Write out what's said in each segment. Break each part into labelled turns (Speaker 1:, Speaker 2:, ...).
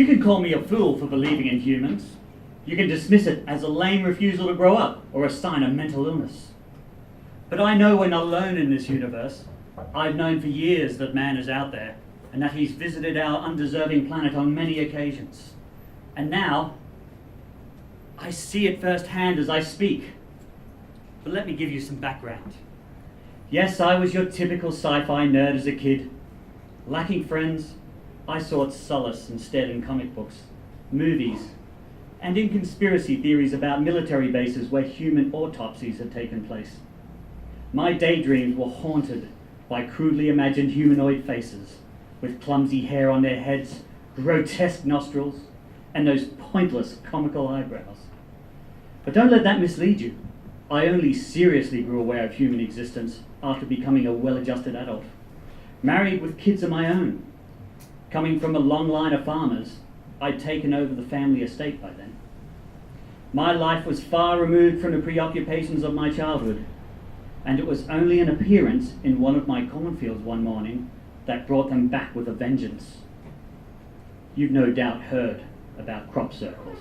Speaker 1: You can call me a fool for believing in humans. You can dismiss it as a lame refusal to grow up or a sign of mental illness. But I know we're not alone in this universe. I've known for years that man is out there and that he's visited our undeserving planet on many occasions. And now, I see it firsthand as I speak. But let me give you some background. Yes, I was your typical sci-fi nerd as a kid. Lacking friends, I sought solace instead in comic books, movies, and in conspiracy theories about military bases where human autopsies had taken place. My daydreams were haunted by crudely imagined humanoid faces with clumsy hair on their heads, grotesque nostrils, and those pointless comical eyebrows. But don't let that mislead you. I only seriously grew aware of human existence after becoming a well-adjusted adult, married with kids of my own. Coming from a long line of farmers, I'd taken over the family estate by then. My life was far removed from the preoccupations of my childhood, and it was only an appearance in one of my cornfields one morning that brought them back with a vengeance. You've no doubt heard about crop circles.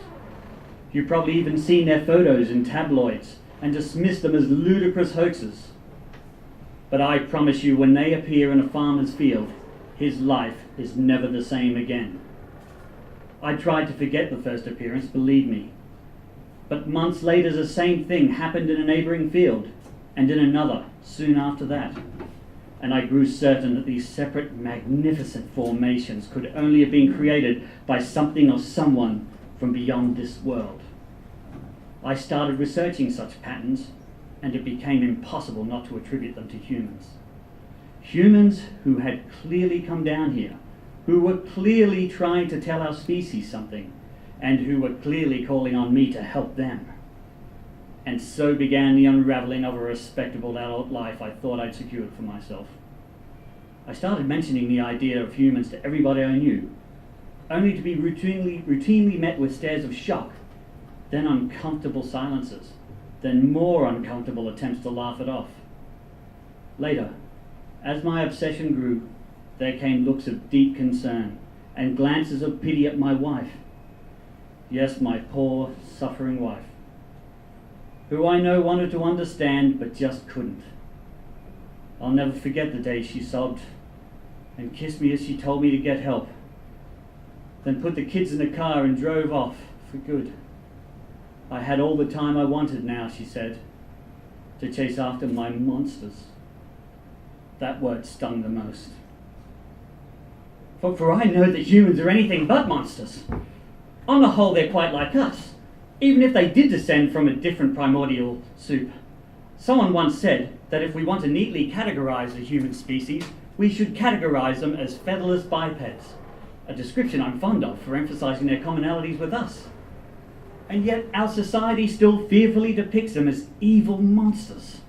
Speaker 1: You've probably even seen their photos in tabloids and dismissed them as ludicrous hoaxes. But I promise you, when they appear in a farmer's field, his life is never the same again. I tried to forget the first appearance, believe me. But months later, the same thing happened in a neighboring field, and in another soon after that. And I grew certain that these separate, magnificent formations could only have been created by something or someone from beyond this world. I started researching such patterns, and it became impossible not to attribute them to humans. Humans who had clearly come down here, who were clearly trying to tell our species something, and who were clearly calling on me to help them. And so began the unraveling of a respectable adult life I thought I'd secured for myself. I started mentioning the idea of humans to everybody I knew, only to be routinely met with stares of shock, then uncomfortable silences, then more uncomfortable attempts to laugh it off. Later, as my obsession grew, there came looks of deep concern and glances of pity at my wife. Yes, my poor, suffering wife, who I know wanted to understand but just couldn't. I'll never forget the day she sobbed and kissed me as she told me to get help, then put the kids in the car and drove off for good. I had all the time I wanted now, she said, to chase after my monsters. That word stung the most. For I know that humans are anything but monsters. On the whole, they're quite like us, even if they did descend from a different primordial soup. Someone once said that if we want to neatly categorize the human species, we should categorize them as featherless bipeds, a description I'm fond of for emphasizing their commonalities with us. And yet our society still fearfully depicts them as evil monsters.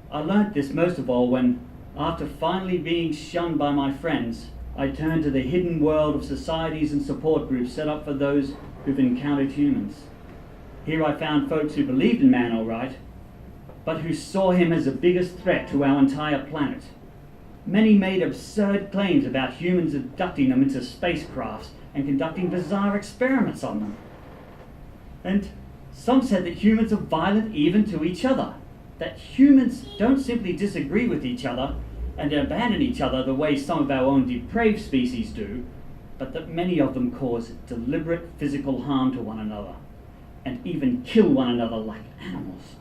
Speaker 1: I learnt this most of all when, after finally being shunned by my friends, I turned to the hidden world of societies and support groups set up for those who've encountered humans. Here I found folks who believed in man all right, but who saw him as the biggest threat to our entire planet. Many made absurd claims about humans abducting them into spacecrafts and conducting bizarre experiments on them. And some said that humans are violent even to each other, that humans don't simply disagree with each other and abandon each other the way some of our own depraved species do, but that many of them cause deliberate physical harm to one another and even kill one another like animals.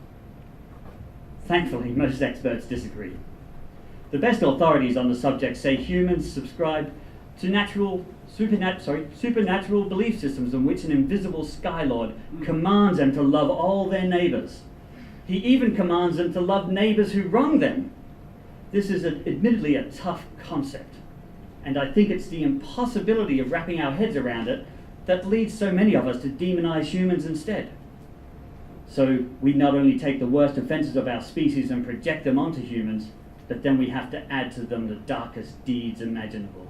Speaker 1: Thankfully, most experts disagree. The best authorities on the subject say humans subscribe to supernatural belief systems in which an invisible Skylord commands them to love all their neighbors. He even commands them to love neighbors who wrong them. This is admittedly a tough concept, and I think it's the impossibility of wrapping our heads around it that leads so many of us to demonize humans instead. So we not only take the worst offenses of our species and project them onto humans, but then we have to add to them the darkest deeds imaginable.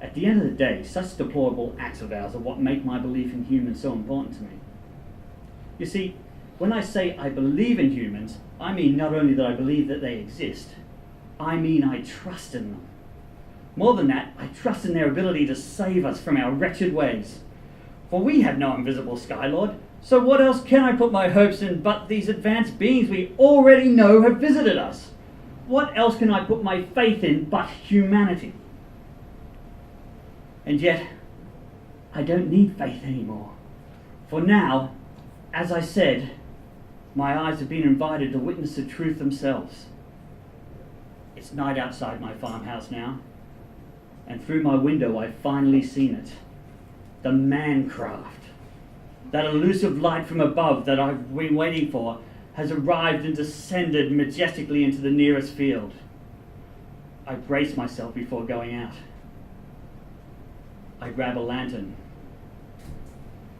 Speaker 1: At the end of the day, such deplorable acts of ours are what make my belief in humans so important to me. You see, when I say I believe in humans, I mean not only that I believe that they exist, I mean I trust in them. More than that, I trust in their ability to save us from our wretched ways. For we have no invisible Skylord, so what else can I put my hopes in but these advanced beings we already know have visited us? What else can I put my faith in but humanity? And yet, I don't need faith anymore. For now, as I said, my eyes have been invited to witness the truth themselves. It's night outside my farmhouse now, and through my window I've finally seen it. The man-craft. That elusive light from above that I've been waiting for has arrived and descended majestically into the nearest field. I brace myself before going out. I grab a lantern,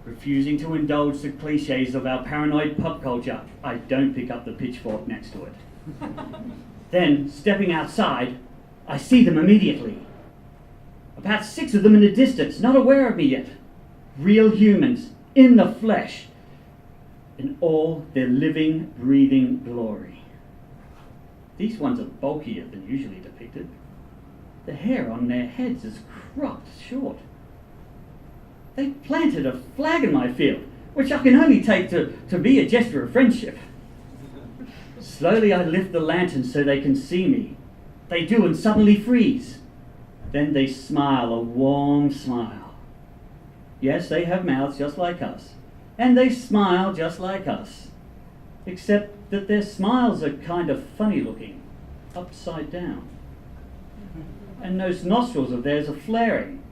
Speaker 1: refusing to indulge the cliches of our paranoid pop culture. I don't pick up the pitchfork next to it. Then, stepping outside, I see them immediately. About 6 of them in the distance, not aware of me yet. Real humans, in the flesh, in all their living, breathing glory. These ones are bulkier than usually depicted. The hair on their heads is cropped short. They planted a flag in my field, which I can only take to be a gesture of friendship. Slowly I lift the lantern so they can see me. They do and suddenly freeze. Then they smile a warm smile. Yes, they have mouths just like us, and they smile just like us, except that their smiles are kind of funny looking, upside down. And those nostrils of theirs are flaring,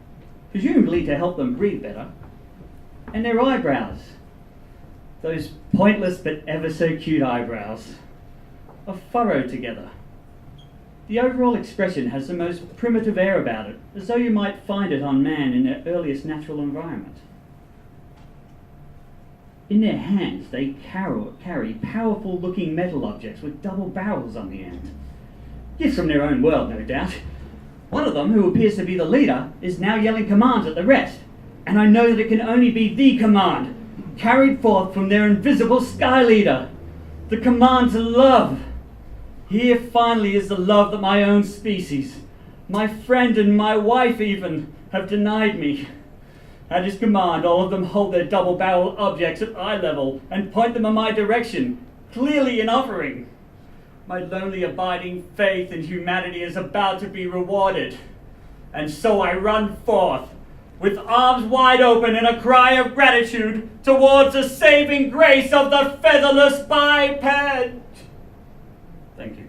Speaker 1: presumably to help them breathe better. And their eyebrows, those pointless but ever so cute eyebrows, are furrowed together. The overall expression has the most primitive air about it, as though you might find it on man in their earliest natural environment. In their hands they carry powerful-looking metal objects with double barrels on the end. Gifts from their own world, no doubt. One of them, who appears to be the leader, is now yelling commands at the rest, and I know that it can only be the command, carried forth from their invisible sky leader. The command to love. Here finally is the love that my own species, my friend and my wife even, have denied me. At his command, all of them hold their double-barreled objects at eye level and point them in my direction, clearly in offering. My lonely abiding faith in humanity is about to be rewarded. And so I run forth, with arms wide open in a cry of gratitude towards the saving grace of the featherless biped. Thank you.